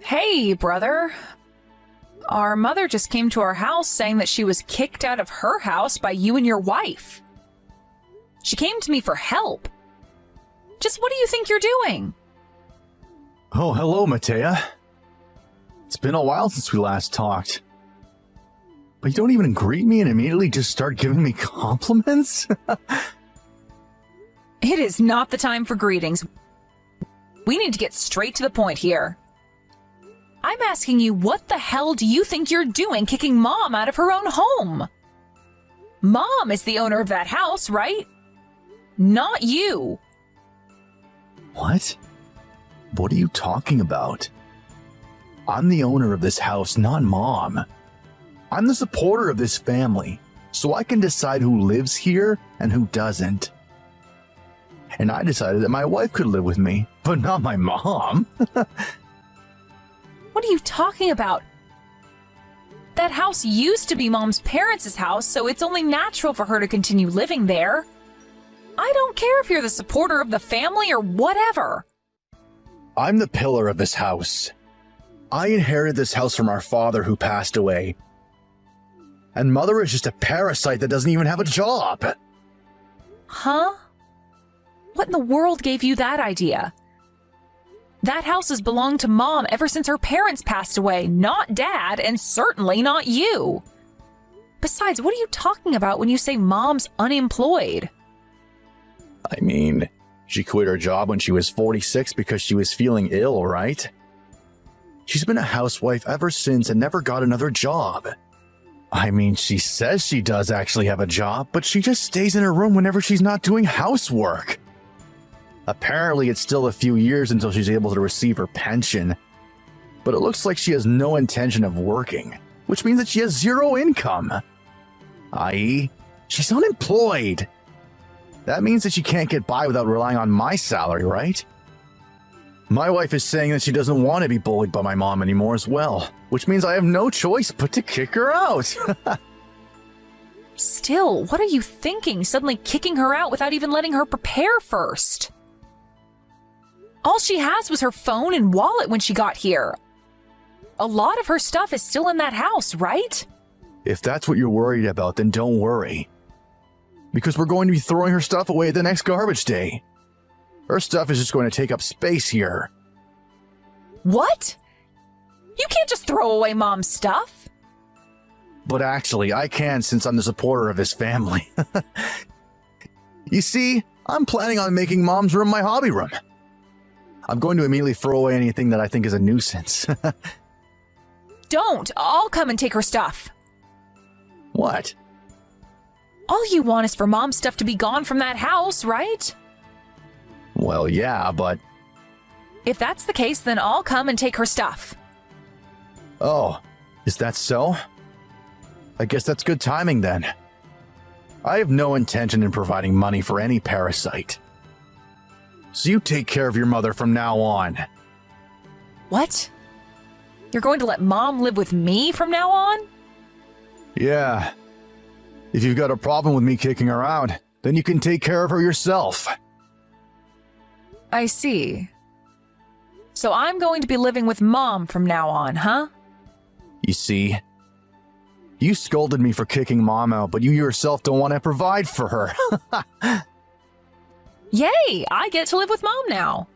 Hey, brother. Our mother just came to our house saying that she was kicked out of her house by you and your wife. She came to me for help. Just what do you think you're doing? Oh, hello, Matea. It's been a while since we last talked. But you don't even greet me and immediately just start giving me compliments? It is not the time for greetings. We need to get straight to the point here. I'm asking you, what the hell do you think you're doing kicking Mom out of her own home? Mom is the owner of that house, right? Not you. What? What are you talking about? I'm the owner of this house, not Mom. I'm the supporter of this family, so I can decide who lives here and who doesn't. And I decided that my wife could live with me, but not my mom. What are you talking about? That house used to be Mom's parents' house, so it's only natural for her to continue living there. I don't care if you're the supporter of the family or whatever. I'm the pillar of this house. I inherited this house from our father who passed away. And Mother is just a parasite that doesn't even have a job. Huh? What in the world gave you that idea? That house has belonged to Mom ever since her parents passed away, not Dad, and certainly not you. Besides, what are you talking about when you say Mom's unemployed? I mean, she quit her job when she was 46 because she was feeling ill, right? She's been a housewife ever since and never got another job. I mean, she says she does actually have a job, but she just stays in her room whenever she's not doing housework. Apparently, it's still a few years until she's able to receive her pension. But it looks like she has no intention of working, which means that she has zero income. I.e., she's unemployed. That means that she can't get by without relying on my salary, right? My wife is saying that she doesn't want to be bullied by my mom anymore as well, which means I have no choice but to kick her out. Still, what are you thinking, suddenly kicking her out without even letting her prepare first? All she has was her phone and wallet when she got here. A lot of her stuff is still in that house, right? If that's what you're worried about, then don't worry. Because we're going to be throwing her stuff away the next garbage day. Her stuff is just going to take up space here. What? You can't just throw away Mom's stuff. But actually, I can since I'm the supporter of this family. You see, I'm planning on making Mom's room my hobby room. I'm going to immediately throw away anything that I think is a nuisance. Don't. I'll come and take her stuff. What? All you want is for Mom's stuff to be gone from that house, right? Well, yeah, but... If that's the case, then I'll come and take her stuff. Oh, is that so? I guess that's good timing then. I have no intention in providing money for any parasite. So you take care of your mother from now on. What? You're going to let Mom live with me from now on? Yeah. If you've got a problem with me kicking her out, then you can take care of her yourself. I see. So I'm going to be living with Mom from now on, huh? You see, you scolded me for kicking Mom out, but you yourself don't want to provide for her. Yay! I get to live with Mom now.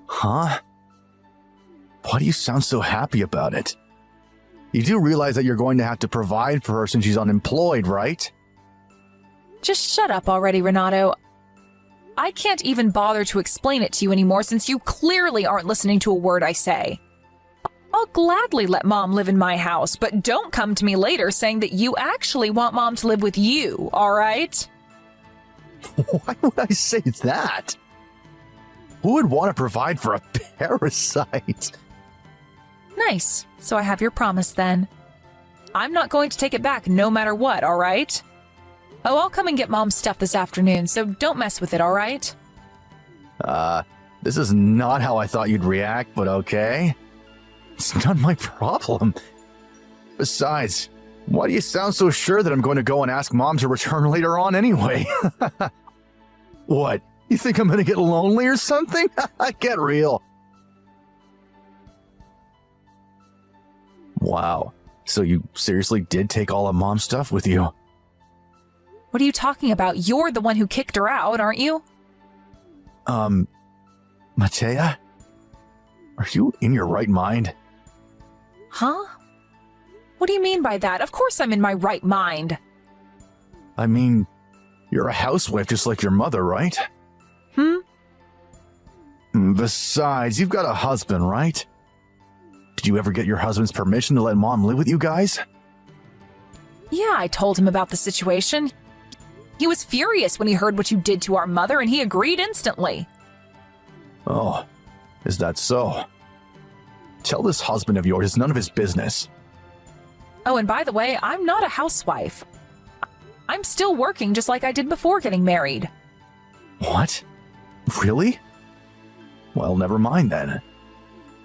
Huh? Why do you sound so happy about it? You do realize that you're going to have to provide for her since she's unemployed, right? Just shut up already, Renato. I can't even bother to explain it to you anymore since you clearly aren't listening to a word I say. I'll gladly let Mom live in my house, but don't come to me later saying that you actually want Mom to live with you, all right? Why would I say that? Who would want to provide for a parasite? Nice. So I have your promise then. I'm not going to take it back no matter what, all right? Oh, I'll come and get Mom's stuff this afternoon, so don't mess with it, all right? This is not how I thought you'd react, but okay. It's not my problem. Besides, why do you sound so sure that I'm going to go and ask Mom to return later on anyway? What? You think I'm going to get lonely or something? Get real. Wow. So you seriously did take all of Mom's stuff with you? What are you talking about? You're the one who kicked her out, aren't you? Matea? Are you in your right mind? Huh? What do you mean by that? Of course I'm in my right mind. I mean, you're a housewife just like your mother, right? Besides, you've got a husband, right? Did you ever get your husband's permission to let Mom live with you guys? Yeah, I told him about the situation. He was furious when he heard what you did to our mother, and he agreed instantly. Oh, is that so? Tell this husband of yours it's none of his business. Oh, and by the way, I'm not a housewife. I'm still working just like I did before getting married. What? Really? Well, never mind then.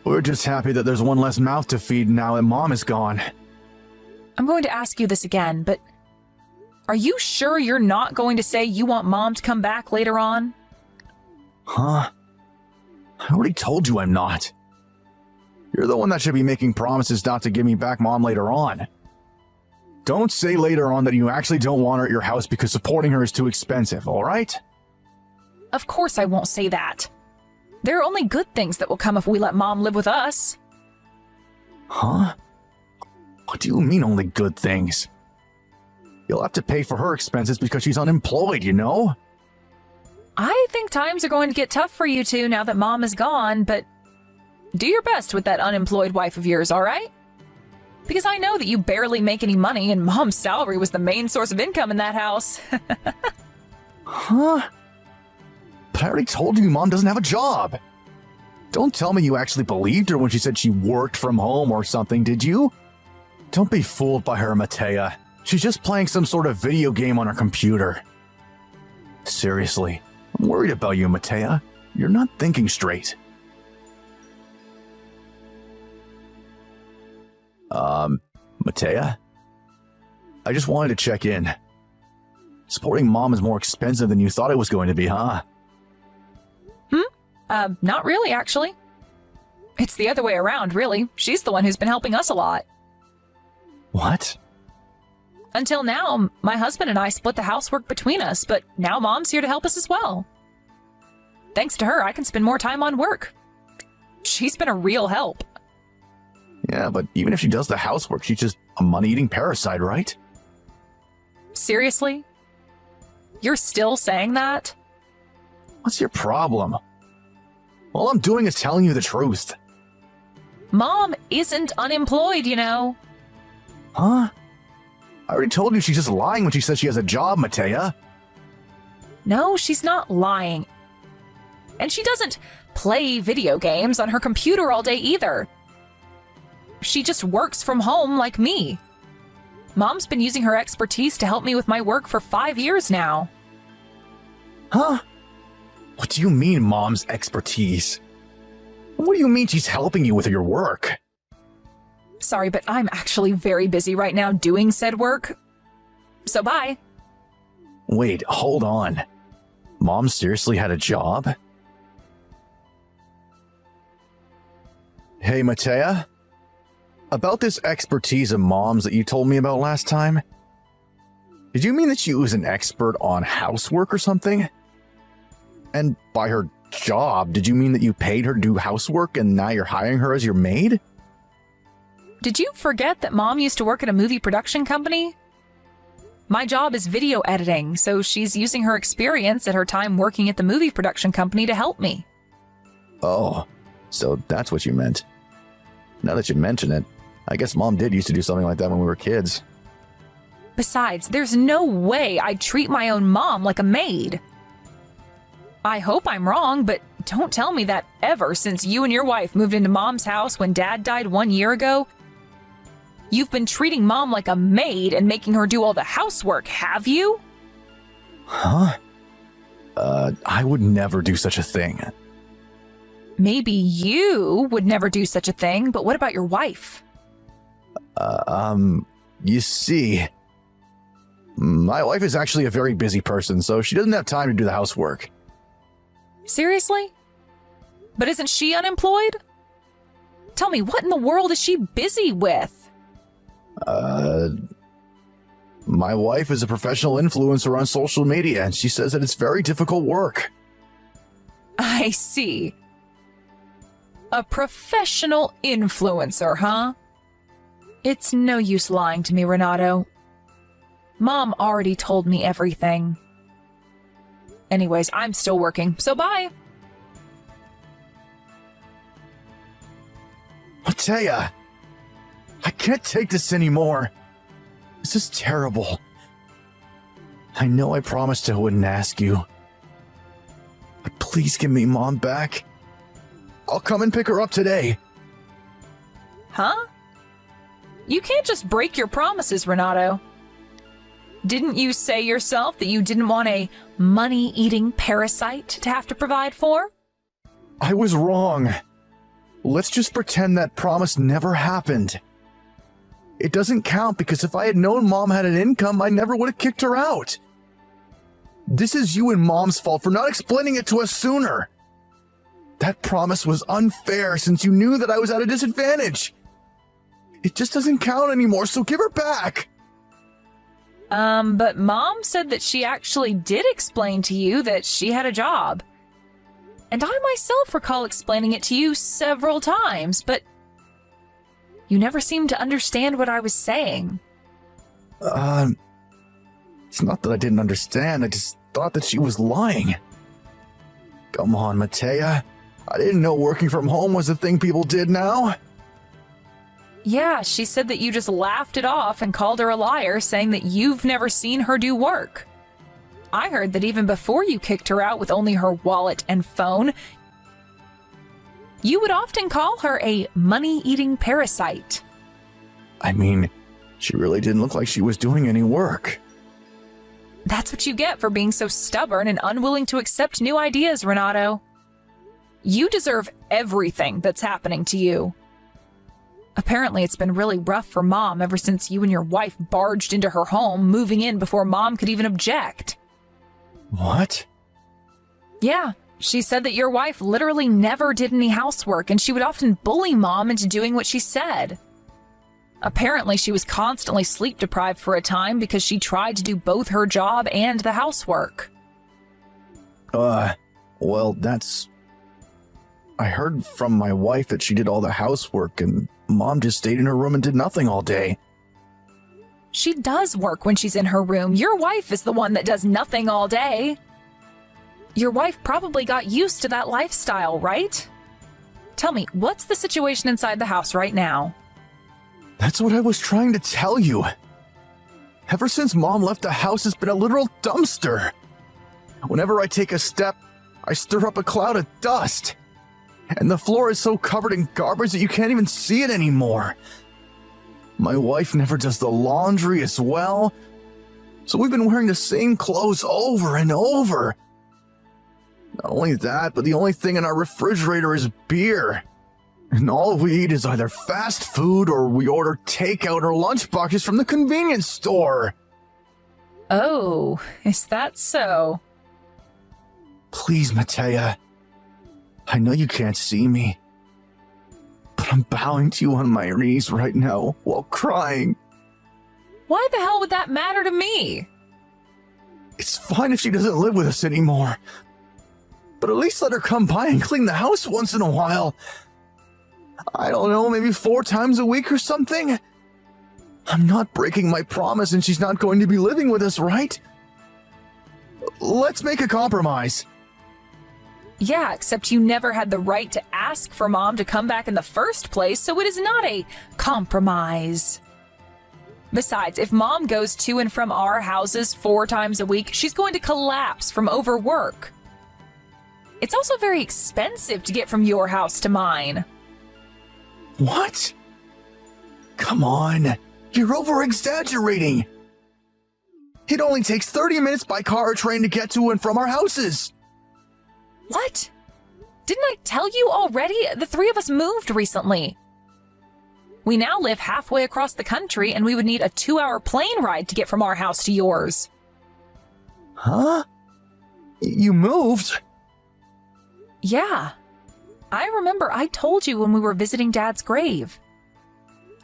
We're just happy that there's one less mouth to feed now that Mom is gone. I'm going to ask you this again, but are you sure you're not going to say you want Mom to come back later on? Huh? I already told you I'm not. You're the one that should be making promises not to give me back Mom later on. Don't say later on that you actually don't want her at your house because supporting her is too expensive, alright? Of course I won't say that. There are only good things that will come if we let Mom live with us. Huh? What do you mean only good things? You'll have to pay for her expenses because she's unemployed, you know? I think times are going to get tough for you two now that Mom is gone, but do your best with that unemployed wife of yours, all right? Because I know that you barely make any money and Mom's salary was the main source of income in that house. Huh? But I already told you Mom doesn't have a job. Don't tell me you actually believed her when she said she worked from home or something, did you? Don't be fooled by her, Matea. She's just playing some sort of video game on her computer. Seriously, I'm worried about you, Matea. You're not thinking straight. Matea? I just wanted to check in. Supporting Mom is more expensive than you thought it was going to be, huh? Not really, actually. It's the other way around, really. She's the one who's been helping us a lot. What? Until now, my husband and I split the housework between us, but now Mom's here to help us as well. Thanks to her, I can spend more time on work. She's been a real help. Yeah, but even if she does the housework, she's just a money-eating parasite, right? Seriously? You're still saying that? What's your problem? All I'm doing is telling you the truth. Mom isn't unemployed, you know. Huh? I already told you she's just lying when she says she has a job, Matea. No, she's not lying. And she doesn't play video games on her computer all day either. She just works from home like me. Mom's been using her expertise to help me with my work for 5 years now. Huh? What do you mean, Mom's expertise? What do you mean she's helping you with your work? Sorry, but I'm actually very busy right now doing said work. So bye. Wait, hold on. Mom seriously had a job? Hey, Matea? About this expertise of Mom's that you told me about last time? Did you mean that she was an expert on housework or something? And by her job, did you mean that you paid her to do housework and now you're hiring her as your maid? Did you forget that Mom used to work at a movie production company? My job is video editing, so she's using her experience at her time working at the movie production company to help me. Oh, so that's what you meant. Now that you mention it, I guess Mom did used to do something like that when we were kids. Besides, there's no way I'd treat my own mom like a maid. I hope I'm wrong, but don't tell me that ever since you and your wife moved into Mom's house when Dad died 1 year ago, you've been treating Mom like a maid and making her do all the housework, have you? Huh? I would never do such a thing. Maybe you would never do such a thing, but what about your wife? You see, my wife is actually a very busy person, so she doesn't have time to do the housework. Seriously? But isn't she unemployed? Tell me, what in the world is she busy with? My wife is a professional influencer on social media, and she says that it's very difficult work. I see. A professional influencer, huh? It's no use lying to me, Renato. Mom already told me everything. Anyways, I'm still working, so bye. Matea, I can't take this anymore. This is terrible. I know I promised I wouldn't ask you. But please give me Mom back. I'll come and pick her up today. Huh? You can't just break your promises, Renato. Didn't you say yourself that you didn't want a money-eating parasite to have to provide for? I was wrong. Let's just pretend that promise never happened. It doesn't count because if I had known Mom had an income, I never would have kicked her out. This is you and Mom's fault for not explaining it to us sooner. That promise was unfair since you knew that I was at a disadvantage. It just doesn't count anymore, so give her back. But Mom said that she actually did explain to you that she had a job. And I myself recall explaining it to you several times, but you never seemed to understand what I was saying. It's not that I didn't understand, I just thought that she was lying. Come on, Matea. I didn't know working from home was a thing people did now. Yeah, she said that you just laughed it off and called her a liar, saying that you've never seen her do work. I heard that even before you kicked her out with only her wallet and phone, you would often call her a money-eating parasite. I mean, she really didn't look like she was doing any work. That's what you get for being so stubborn and unwilling to accept new ideas, Renato. You deserve everything that's happening to you. Apparently, it's been really rough for Mom ever since you and your wife barged into her home, moving in before Mom could even object. What? Yeah, she said that your wife literally never did any housework, and she would often bully Mom into doing what she said. Apparently, she was constantly sleep-deprived for a time because she tried to do both her job and the housework. Well, that's... I heard from my wife that she did all the housework and Mom just stayed in her room and did nothing all day. She does work when she's in her room. Your wife is the one that does nothing all day. Your wife probably got used to that lifestyle, right? Tell me, what's the situation inside the house right now? That's what I was trying to tell you. Ever since Mom left the house, it's been a literal dumpster. Whenever I take a step, I stir up a cloud of dust. And the floor is so covered in garbage that you can't even see it anymore. My wife never does the laundry as well, so we've been wearing the same clothes over and over. Not only that, but the only thing in our refrigerator is beer. And all we eat is either fast food or we order takeout or lunch boxes from the convenience store. Oh, is that so? Please, Matea. I know you can't see me, but I'm bowing to you on my knees right now while crying. Why the hell would that matter to me? It's fine if she doesn't live with us anymore, but at least let her come by and clean the house once in a while. I don't know, maybe 4 times a week or something? I'm not breaking my promise and she's not going to be living with us, right? Let's make a compromise. Yeah, except you never had the right to ask for Mom to come back in the first place, so it is not a compromise. Besides, if Mom goes to and from our houses 4 times a week, she's going to collapse from overwork. It's also very expensive to get from your house to mine. What? Come on, you're over-exaggerating. It only takes 30 minutes by car or train to get to and from our houses. What? Didn't I tell you already? The 3 of us moved recently. We now live halfway across the country, and we would need a 2-hour plane ride to get from our house to yours. Huh? You moved? Yeah. I remember I told you when we were visiting Dad's grave.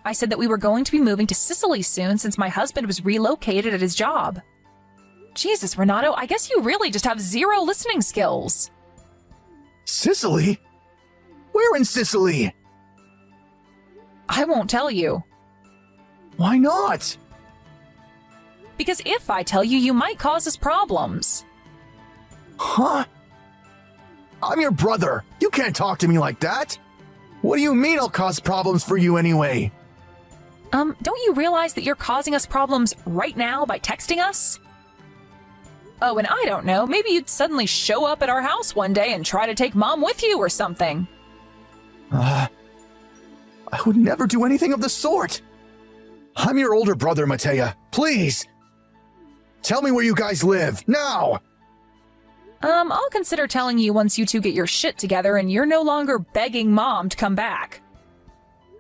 I said that we were going to be moving to Sicily soon since my husband was relocated at his job. Jesus, Renato, I guess you really just have zero listening skills. Sicily? Where in Sicily? I won't tell you. Why not? Because if I tell you, you might cause us problems. Huh? I'm your brother. You can't talk to me like that. What do you mean I'll cause problems for you anyway? Don't you realize that you're causing us problems right now by texting us? Oh, and I don't know, maybe you'd suddenly show up at our house one day and try to take Mom with you or something. I would never do anything of the sort. I'm your older brother, Matea. Please. Tell me where you guys live, now! I'll consider telling you once you two get your shit together and you're no longer begging Mom to come back.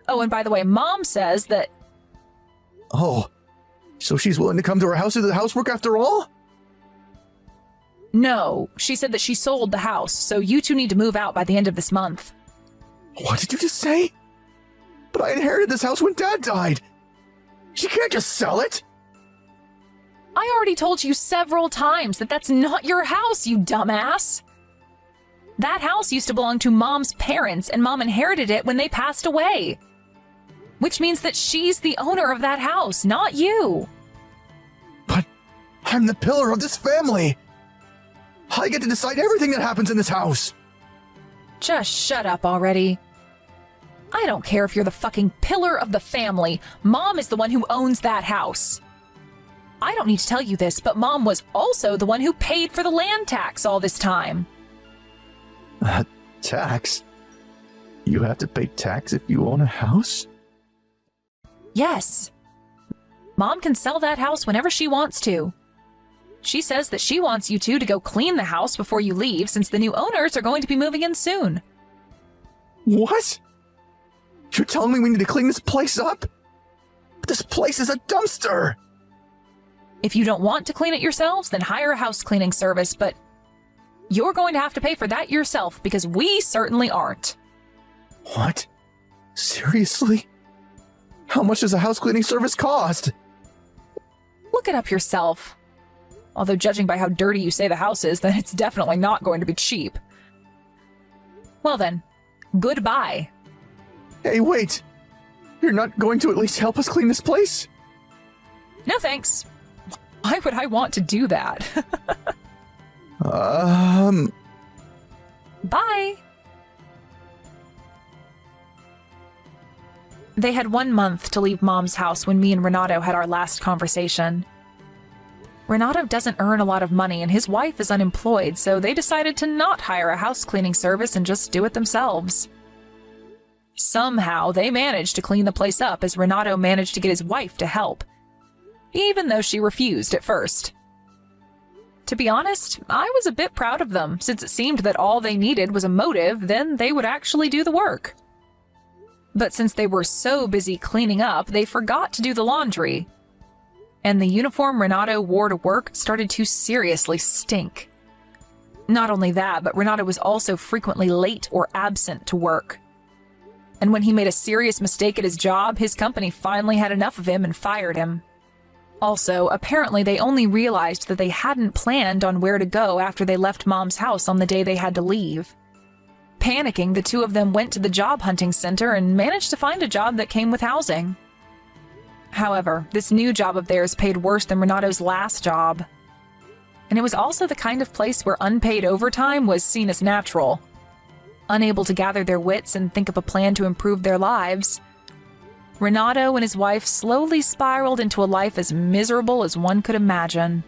Oh, and by the way, Mom says that... Oh, so she's willing to come to our house to do the housework after all? No, she said that she sold the house, so you two need to move out by the end of this month. What did you just say? But I inherited this house when Dad died. She can't just sell it. I already told you several times that that's not your house, you dumbass. That house used to belong to Mom's parents, and Mom inherited it when they passed away. Which means that she's the owner of that house, not you. But I'm the pillar of this family. I get to decide everything that happens in this house. Just shut up already. I don't care if you're the fucking pillar of the family. Mom is the one who owns that house. I don't need to tell you this, but Mom was also the one who paid for the land tax all this time. Tax? You have to pay tax if you own a house? Yes. Mom can sell that house whenever she wants to. She says that she wants you two to go clean the house before you leave since the new owners are going to be moving in soon. What? You're telling me we need to clean this place up? But this place is a dumpster! If you don't want to clean it yourselves, then hire a house cleaning service, but you're going to have to pay for that yourself because we certainly aren't. What? Seriously? How much does a house cleaning service cost? Look it up yourself. Although judging by how dirty you say the house is, then it's definitely not going to be cheap. Well then, goodbye. Hey, wait! You're not going to at least help us clean this place? No thanks. Why would I want to do that? Bye! They had 1 month to leave Mom's house when me and Renato had our last conversation. Renato doesn't earn a lot of money and his wife is unemployed, so they decided to not hire a house cleaning service and just do it themselves. Somehow, they managed to clean the place up as Renato managed to get his wife to help, even though she refused at first. To be honest, I was a bit proud of them, since it seemed that all they needed was a motive, then they would actually do the work. But since they were so busy cleaning up, they forgot to do the laundry. And the uniform Renato wore to work started to seriously stink. Not only that, but Renato was also frequently late or absent to work. And when he made a serious mistake at his job, his company finally had enough of him and fired him. Also, apparently they only realized that they hadn't planned on where to go after they left Mom's house on the day they had to leave. Panicking, the two of them went to the job hunting center and managed to find a job that came with housing. However, this new job of theirs paid worse than Renato's last job. And it was also the kind of place where unpaid overtime was seen as natural. Unable to gather their wits and think of a plan to improve their lives, Renato and his wife slowly spiraled into a life as miserable as one could imagine.